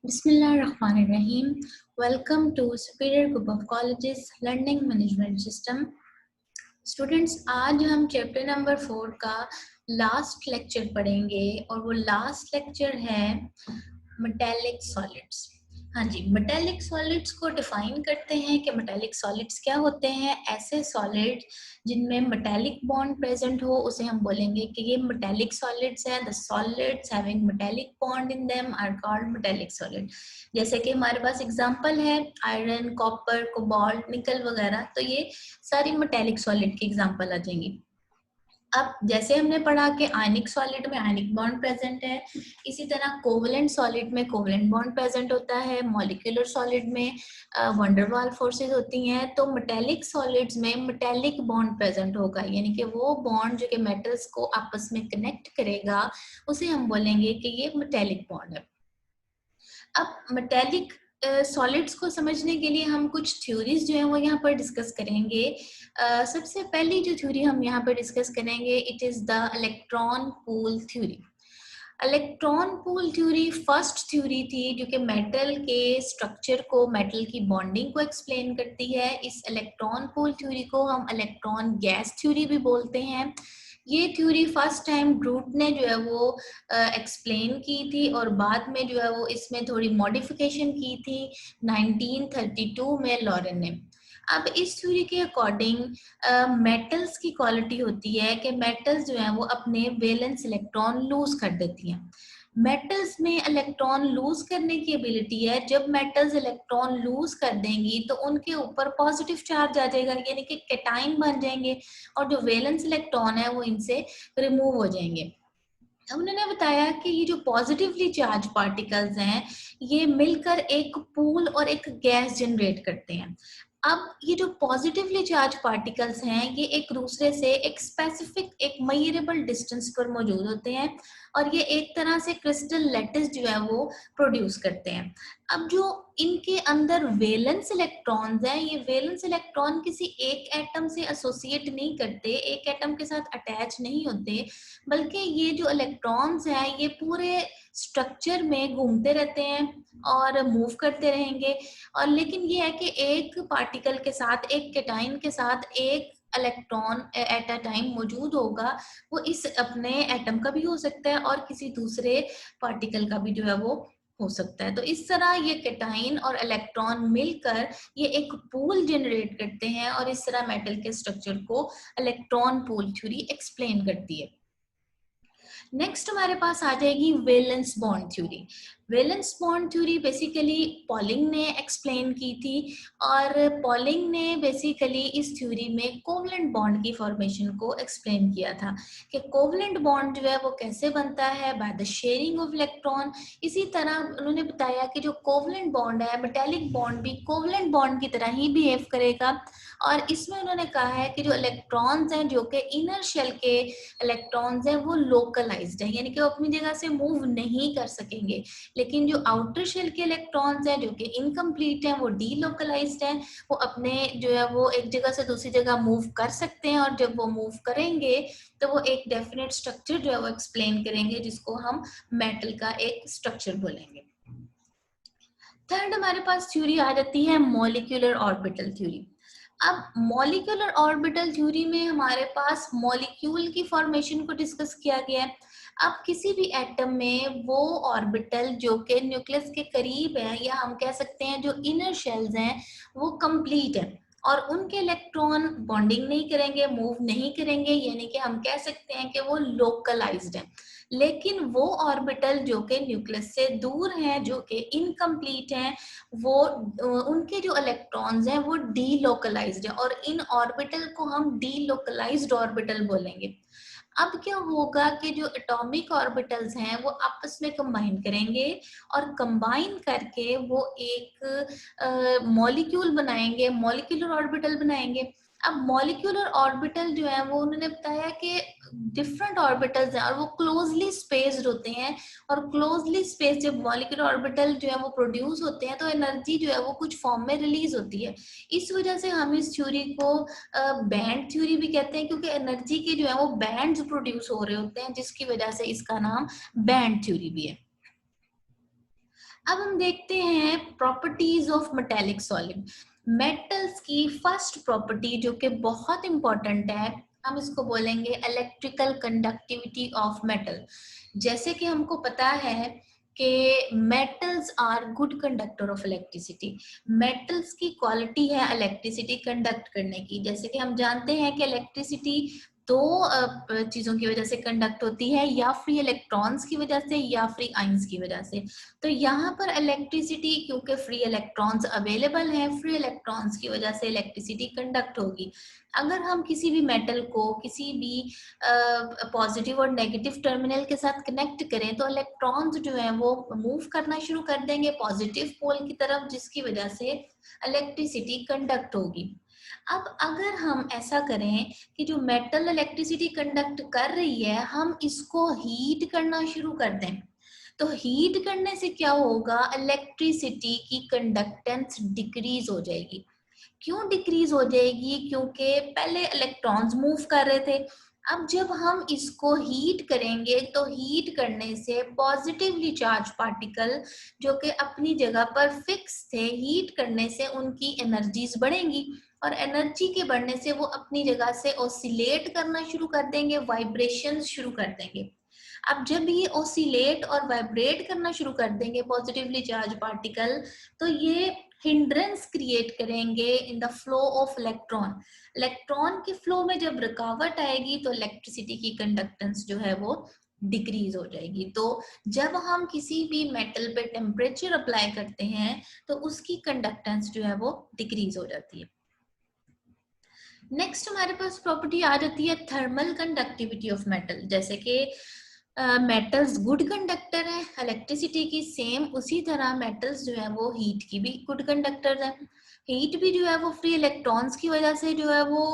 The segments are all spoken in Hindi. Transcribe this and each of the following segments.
Bismillahirrahmanirrahim. Welcome to Superior Group of Colleges Learning Management System. Students, आज हम चैप्टर नंबर 4 का लास्ट लेक्चर पढ़ेंगे और वो लास्ट लेक्चर है मेटालिक सॉलिड्स। हाँ जी, मेटालिक सॉलिड्स को डिफाइन करते हैं कि मेटालिक सॉलिड्स क्या होते हैं। ऐसे सॉलिड जिनमें मेटालिक बॉन्ड प्रेजेंट हो उसे हम बोलेंगे कि ये मेटालिक सॉलिड्स हैं। The solids having metallic bond in them are called metallic solid. जैसे कि हमारे पास एग्जांपल है आयरन, कॉपर, कोबाल्ट, निकल वगैरह, तो ये सारी मेटालिक सॉलिड की एग्जांपल आ जाएंगी। अब जैसे हमने पढ़ा कि आयनिक सॉलिड में आयनिक बॉन्ड प्रेजेंट है, इसी तरह कोवलेंट सॉलिड में कोवलेंट बॉन्ड प्रेजेंट होता है, मॉलिक्यूलर सॉलिड में वैन डर वाल्स फोर्सेस होती हैं। तो मेटालिक सॉलिड्स में मेटालिक बॉन्ड प्रेजेंट होगा, यानी कि वो बॉन्ड जो कि मेटल्स को आपस में कनेक्ट करेगा उसे हम बोलेंगे कि ये मेटालिक बॉन्ड है। अब मेटालिक सॉलिड्स को समझने के लिए हम कुछ थ्योरीज जो है वो यहाँ पर डिस्कस करेंगे। सबसे पहली जो थ्योरी हम यहाँ पर डिस्कस करेंगे, it is the electron pool theory. Electron pool theory first theory थी जो कि मेटल के स्ट्रक्चर को, मेटल की बॉन्डिंग को एक्सप्लेन करती है। इस इलेक्ट्रॉन पूल थ्योरी को हम इलेक्ट्रॉन गैस थ्योरी भी बोलते हैं। ये थ्योरी फर्स्ट टाइम ब्रूट ने जो है वो एक्सप्लेन की थी और बाद में जो है वो इसमें थोड़ी मॉडिफिकेशन की थी 1932 में लॉरेन ने। अब इस थ्योरी के अकॉर्डिंग मेटल्स की क्वालिटी होती है कि मेटल्स जो है वो अपने वैलेंस इलेक्ट्रॉन लूज कर देती हैं। मेटल्स में इलेक्ट्रॉन लूज करने की एबिलिटी है। जब मेटल्स इलेक्ट्रॉन लूज कर देंगी तो उनके ऊपर पॉजिटिव चार्ज आ जाएगा, यानी कि कैटाइन बन जाएंगे और जो वैलेंस इलेक्ट्रॉन है वो इनसे रिमूव हो जाएंगे। उन्होंने बताया कि ये जो पॉजिटिवली चार्ज पार्टिकल्स हैं ये मिलकर एक पूल और एक गैस जनरेट करते हैं। अब ये जो पॉजिटिवली चार्ज पार्टिकल्स हैं ये एक दूसरे से एक स्पेसिफिक, एक मेजरेबल डिस्टेंस पर मौजूद होते हैं और ये एक तरह से क्रिस्टल लैटिस जो है वो प्रोड्यूस करते हैं। अब जो इनके अंदर वैलेंस इलेक्ट्रॉन्स हैं, ये वैलेंस इलेक्ट्रॉन किसी एक एटम से एसोसिएट नहीं करते, एक एटम के साथ अटैच नहीं होते, बल्कि ये जो इलेक्ट्रॉन्स हैं ये पूरे स्ट्रक्चर में घूमते रहते हैं और मूव करते रहेंगे। और लेकिन ये है कि एक पार्टिकल के साथ, एक कैटाइन के साथ एक इलेक्ट्रॉन एट अ टाइम मौजूद होगा। वो इस अपने एटम का भी हो सकता है और किसी दूसरे पार्टिकल का भी जो है वो हो सकता है। तो इस तरह ये कैटाइन और इलेक्ट्रॉन मिलकर ये एक पूल जनरेट करते हैं और इस तरह मेटल के स्ट्रक्चर को इलेक्ट्रॉन पूल थ्योरी एक्सप्लेन करती है। नेक्स्ट हमारे पास आ जाएगी valence bond theory. Valence bond theory basically polling ने एक्सप्लेन की थी और पॉलिंग ने बेसिकली इस थ्योरी में कोवलेंट बॉन्ड की फॉर्मेशन को एक्सप्लेन किया था कि कोवलेंट बॉन्ड जो है वो कैसे बनता है, by the sharing of electron. इसी तरह उन्होंने बताया कि जो कोवलेंट बॉन्ड है, मेटालिक बॉन्ड भी कोवलेंट बॉन्ड की तरह ही बिहेव करेगा। और इसमें उन्होंने कहा है कि जो इलेक्ट्रॉन्स हैं, जो कि इनर शेल के इलेक्ट्रॉन्स हैं, वो लोकलाइज्ड है, यानी कि वो अपनी जगह से मूव नहीं कर सकेंगे। लेकिन जो आउटर शेल के इलेक्ट्रॉन्स हैं जो कि इनकम्प्लीट हैं, वो डीलोकलाइज्ड हैं, वो अपने जो है वो एक जगह से दूसरी जगह मूव कर सकते हैं और जब वो मूव करेंगे तो वो एक डेफिनेट स्ट्रक्चर जो है वो एक्सप्लेन करेंगे जिसको हम मेटल का एक स्ट्रक्चर बोलेंगे। थर्ड हमारे पास थ्योरी आ जाती है मॉलिक्यूलर ऑर्बिटल थ्योरी। अब मॉलिक्यूलर ऑर्बिटल थ्योरी में हमारे पास मॉलिक्यूल की फॉर्मेशन को डिस्कस किया गया है। अब किसी भी एटम में वो ऑर्बिटल जो कि न्यूक्लियस के करीब है, या हम कह सकते हैं जो इनर शेल्स हैं वो कंप्लीट है और उनके इलेक्ट्रॉन बॉन्डिंग नहीं करेंगे, मूव नहीं करेंगे, यानी कि हम कह सकते हैं कि वो लोकलाइज्ड है। लेकिन वो ऑर्बिटल जो कि न्यूक्लियस से दूर हैं, जो कि इनकम्प्लीट हैं, वो उनके जो इलेक्ट्रॉन्स हैं वो डीलोकलाइज्ड है और इन ऑर्बिटल को हम डीलोकलाइज्ड ऑर्बिटल बोलेंगे। अब क्या होगा कि जो एटॉमिक ऑर्बिटल्स हैं वो आपस में कंबाइन करेंगे और कंबाइन करके वो एक मॉलिक्यूल बनाएंगे, मॉलिक्यूलर ऑर्बिटल बनाएंगे। अब मॉलिक्यूलर ऑर्बिटल जो है वो उन्होंने बताया कि डिफरेंट ऑर्बिटल्स हैं और वो क्लोजली स्पेस्ड होते हैं और क्लोजली स्पेस जब मॉलिक्यूलर ऑर्बिटल जो है वो प्रोड्यूस होते हैं तो एनर्जी जो है वो कुछ फॉर्म में रिलीज होती है। इस वजह से हम इस थ्योरी को बैंड थ्योरी भी कहते हैं, क्योंकि एनर्जी के जो है वो बैंड्स प्रोड्यूस हो रहे होते हैं जिसकी वजह से इसका नाम बैंड थ्योरी भी है। अब हम देखते हैं properties of metallic solid. Metals की फर्स्ट प्रॉपर्टी जो कि बहुत इंपॉर्टेंट है, हम इसको बोलेंगे इलेक्ट्रिकल कंडक्टिविटी ऑफ मेटल। जैसे कि हमको पता है कि metals are good conductor of electricity. Metals की क्वालिटी है इलेक्ट्रिसिटी कंडक्ट करने की। जैसे कि हम जानते हैं कि इलेक्ट्रिसिटी दो चीजों की वजह से कंडक्ट होती है, या फ्री इलेक्ट्रॉन्स की वजह से या फ्री आइंस की वजह से। तो यहाँ पर इलेक्ट्रिसिटी, क्योंकि फ्री इलेक्ट्रॉन्स अवेलेबल हैं, फ्री इलेक्ट्रॉन्स की वजह से इलेक्ट्रिसिटी कंडक्ट होगी। अगर हम किसी भी मेटल को किसी भी पॉजिटिव और नेगेटिव टर्मिनल के साथ कनेक्ट करें तो इलेक्ट्रॉन्स जो है वो मूव करना शुरू कर देंगे पॉजिटिव पोल की तरफ, जिसकी वजह से इलेक्ट्रिसिटी कंडक्ट होगी। अब अगर हम ऐसा करें कि जो मेटल इलेक्ट्रिसिटी कंडक्ट कर रही है, हम इसको हीट करना शुरू कर दें, तो हीट करने से क्या होगा, इलेक्ट्रिसिटी की कंडक्टेंस डिक्रीज हो जाएगी। क्यों डिक्रीज हो जाएगी? क्योंकि पहले इलेक्ट्रॉन्स मूव कर रहे थे, अब जब हम इसको हीट करेंगे तो हीट करने से पॉजिटिवली चार्ज पार्टिकल जो कि अपनी जगह पर फिक्स थे, हीट करने से उनकी एनर्जीज बढ़ेंगी, और एनर्जी के बढ़ने से वो अपनी जगह से ऑसिलेट करना शुरू कर देंगे, वाइब्रेशन शुरू कर देंगे। अब जब ये ऑसिलेट और वाइब्रेट करना शुरू कर देंगे पॉजिटिवली चार्ज पार्टिकल, तो ये हिंड्रेंस क्रिएट करेंगे in the flow of electron. Electron के फ्लो में जब रुकावट आएगी तो इलेक्ट्रिसिटी की कंडक्टेंस जो है वो डिक्रीज हो जाएगी। तो जब हम किसी भी मेटल पे टेम्परेचर अप्लाई करते हैं तो उसकी कंडक्टेंस जो है वो डिक्रीज हो जाती है। नेक्स्ट हमारे पास प्रॉपर्टी आ जाती है थर्मल कंडक्टिविटी ऑफ मेटल। जैसे कि मेटल्स गुड कंडक्टर है इलेक्ट्रिसिटी की, सेम उसी तरह मेटल्स जो है वो हीट की भी गुड कंडक्टर है। हीट भी जो है वो फ्री इलेक्ट्रॉन्स की वजह से जो है वो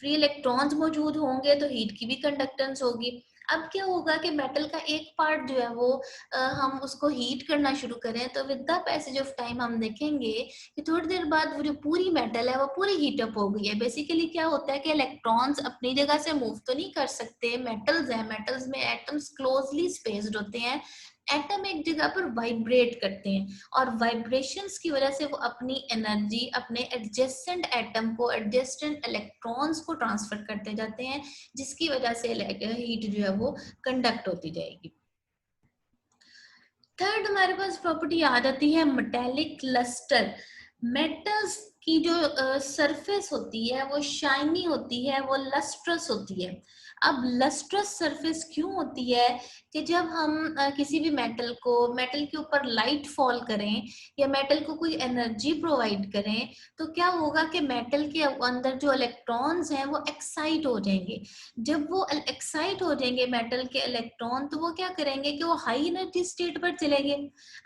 फ्री इलेक्ट्रॉन्स मौजूद होंगे तो हीट की भी कंडक्टेंस होगी। अब क्या होगा कि मेटल का एक पार्ट जो है वो हम उसको हीट करना शुरू करें तो with the passage of time हम देखेंगे कि थोड़ी देर बाद वो जो पूरी मेटल है वो पूरी हीटअप हो गई है। बेसिकली क्या होता है कि इलेक्ट्रॉन्स अपनी जगह से मूव तो नहीं कर सकते, मेटल्स हैं, मेटल्स में एटम्स क्लोजली स्पेस्ड होते हैं, एटम एक जगह पर वाइब्रेट करते हैं, और वाइब्रेशंस की वजह से वो अपनी एनर्जी अपने एडजेसेंट एटम को, एडजेसेंट इलेक्ट्रॉन्स को ट्रांसफर करते जाते हैं, जिसकी वजह से हीट जो है वो कंडक्ट होती जाएगी। थर्ड हमारे पास प्रॉपर्टी आ जाती है मेटेलिक लस्टर। मेटल्स की जो सरफेस होती है वो शाइनी होती है, वो लस्ट्रस होती है। अब लस्ट्रस सरफेस क्यों होती है कि जब हम किसी भी मेटल के ऊपर लाइट फॉल करें या मेटल को कोई एनर्जी प्रोवाइड करें तो क्या होगा कि मेटल के अंदर जो इलेक्ट्रॉन्स हैं वो एक्साइट हो जाएंगे। जब वो एक्साइट हो जाएंगे मेटल के इलेक्ट्रॉन, तो वो क्या करेंगे कि वो हाई एनर्जी स्टेट पर चलेंगे।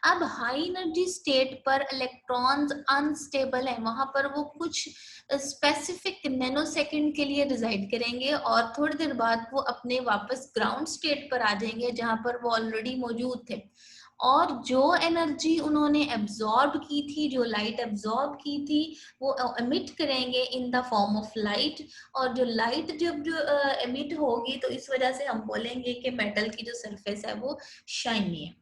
अब हाई एनर्जी स्टेट पर इलेक्ट्रॉन्स अनस्टेबल है, वहां पर वो कुछ स्पेसिफिक नैनो सेकंड के लिए रिजाइड करेंगे और थोड़ी देर बाद वो अपने वापस ग्राउंड स्टेट पर आ जाएंगे जहां पर वो ऑलरेडी मौजूद थे। और जो एनर्जी उन्होंने एब्जॉर्ब की थी, जो लाइट एब्जॉर्ब की थी, वो एमिट करेंगे in the form of light. और जो लाइट जब जो एमिट होगी तो इस वजह से हम बोलेंगे कि मेटल की जो सरफेस है वो शाइनी है।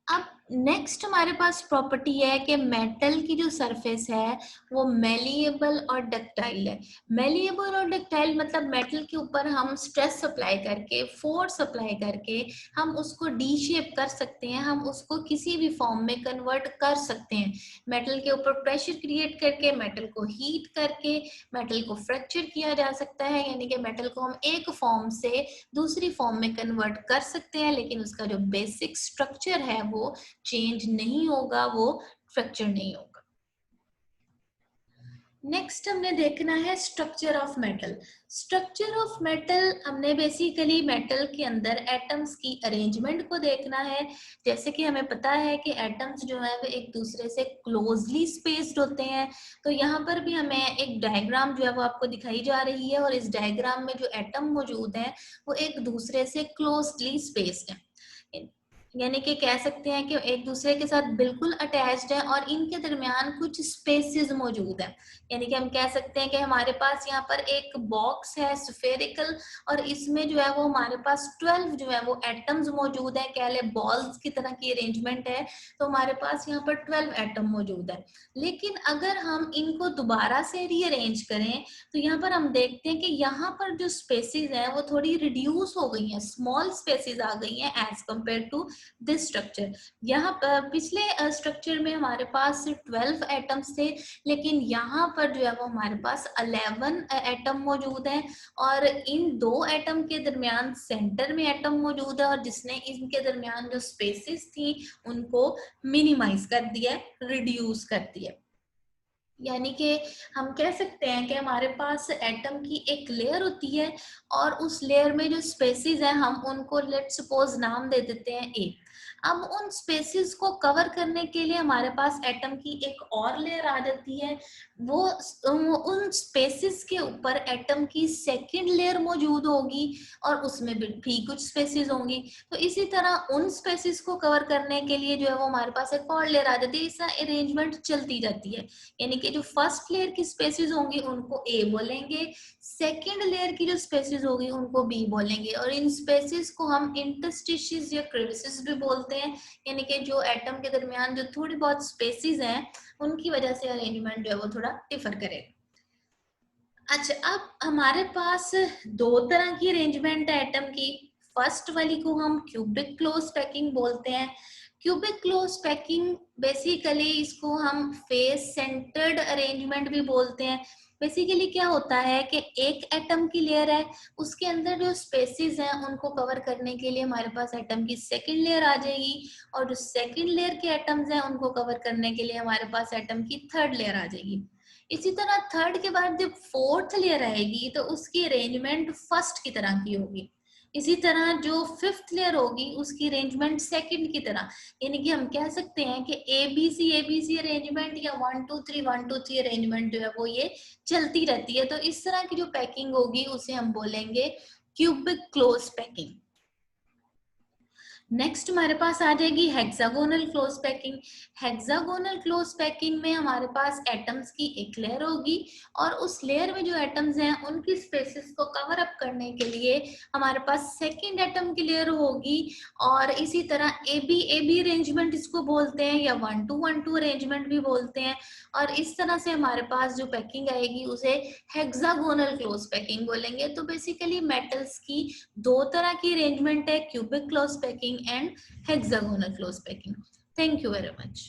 अब नेक्स्ट हमारे पास प्रॉपर्टी है कि मेटल की जो सरफेस है वो मेलिएबल और डक्टाइल है। मेलिएबल और डक्टाइल मतलब मेटल के ऊपर हम स्ट्रेस अप्लाई करके, फोर्स अप्लाई करके हम उसको डी शेप कर सकते हैं, हम उसको किसी भी फॉर्म में कन्वर्ट कर सकते हैं। मेटल के ऊपर प्रेशर क्रिएट करके, मेटल को हीट करके मेटल को फ्रैक्चर किया जा सकता है, यानी कि मेटल को हम एक फॉर्म से दूसरी फॉर्म में कन्वर्ट कर सकते हैं, लेकिन उसका जो बेसिक स्ट्रक्चर है वो चेंज नहीं होगा, वो फ्रैक्चर नहीं होगा। नेक्स्ट हमने देखना है structure of metal. Structure of metal हमने बेसिकली मेटल के अंदर एटम्स की अरेंजमेंट को देखना है। जैसे कि हमें पता है कि एटम्स जो है वो एक दूसरे से क्लोजली स्पेस्ड होते हैं, तो यहाँ पर भी हमें एक डायग्राम जो है वो आपको दिखाई जा रही है, और इस डायग्राम में जो एटम मौजूद है वो एक दूसरे से क्लोजली स्पेस्ड है। यानी कि कह सकते हैं कि एक दूसरे के साथ बिल्कुल अटैच्ड है और इनके दरमियान कुछ स्पेसेस मौजूद है। यानी कि हम कह सकते हैं कि हमारे पास यहाँ पर एक बॉक्स है स्फेरिकल, और इसमें जो है वो हमारे पास 12 जो है वो एटम्स मौजूद है, कह ले बॉल्स की तरह की अरेंजमेंट है। तो हमारे पास यहाँ पर 12 एटम मौजूद है। लेकिन अगर हम इनको दोबारा से रीअरेंज करें तो यहाँ पर हम देखते हैं कि यहाँ पर जो स्पेसेस हैं वो थोड़ी रिड्यूस हो गई हैं, स्मॉल स्पेसेस आ गई हैं as compare to this structure. यहाँ पिछले स्ट्रक्चर में हमारे पास 12 एटम्स थे, लेकिन यहाँ पर जो है वो हमारे पास 11 एटम मौजूद है, और इन दो एटम के दरमियान सेंटर में एटम मौजूद है, और जिसने इनके दरमियान जो स्पेसेस थी उनको मिनिमाइज कर दिया, रिड्यूस कर दिया। यानी कि हम कह सकते हैं कि हमारे पास एटम की एक लेयर होती है, और उस लेयर में जो स्पेसिस है हम उनको लेट सपोज नाम दे देते हैं ए। अब उन स्पेसिस को कवर करने के लिए हमारे पास एटम की एक और लेयर आ जाती है। वो उन स्पेसिस के ऊपर एटम की सेकंड लेयर मौजूद होगी, और उसमें भी कुछ स्पेसिस होंगी। तो इसी तरह उन स्पेसिस को कवर करने के लिए जो है वो हमारे पास एक और लेयर आ जाती है। इस तरह अरेंजमेंट चलती जाती है। यानी कि जो फर्स्ट लेयर की स्पेसिस होंगी उनको ए बोलेंगे, सेकंड लेयर की जो स्पेसिस होगी उनको बी बोलेंगे, और इन स्पेसिस को हम इंटरस्टिशियस या क्रेविसेस भी बोलते हैं। यानी कि जो एटम के दरमियान जो थोड़ी बहुत स्पेसिस हैं उनकी वजह से अरेंजमेंट जो है वो थोड़ा डिफर करेगा। अच्छा, अब हमारे पास दो तरह की अरेंजमेंट है एटम की। फर्स्ट वाली को हम क्यूबिक क्लोज पैकिंग बोलते हैं। क्यूबिक क्लोज पैकिंग बेसिकली इसको हम फेस सेंटर्ड अरेंजमेंट भी बोलते हैं। बेसिकली क्या होता है कि एक एटम की लेयर है, उसके अंदर जो स्पेसिस हैं उनको कवर करने के लिए हमारे पास एटम की सेकंड लेयर आ जाएगी, और जो सेकंड लेयर के एटम्स हैं उनको कवर करने के लिए हमारे पास एटम की थर्ड लेयर आ जाएगी। इसी तरह थर्ड के बाद जब फोर्थ लेयर आएगी तो उसकी अरेंजमेंट फर्स्ट की तरह की होगी। इसी तरह जो फिफ्थ लेयर होगी उसकी अरेंजमेंट सेकंड की तरह। यानी कि हम कह सकते हैं कि एबीसी अरेंजमेंट या 1 2 3 1 2 3 अरेंजमेंट जो है वो ये चलती रहती है। तो इस तरह की जो पैकिंग होगी उसे हम बोलेंगे क्यूबिक क्लोज पैकिंग। नेक्स्ट हमारे पास आ जाएगी hexagonal close packing. Hexagonal close packing में हमारे पास एटम्स की एक लेयर होगी, और उस लेयर में जो एटम्स हैं उनकी स्पेसिस को कवर अप करने के लिए हमारे पास सेकंड एटम की लेयर होगी। और इसी तरह ए बी अरेंजमेंट इसको बोलते हैं, या 1 2 1 2 अरेंजमेंट भी बोलते हैं। और इस तरह से हमारे पास जो पैकिंग आएगी उसे हेक्सागोनल क्लोज पैकिंग बोलेंगे। तो बेसिकली मेटल्स की दो तरह की अरेंजमेंट है, cubic close packing and hexagonal close packing. Thank you very much.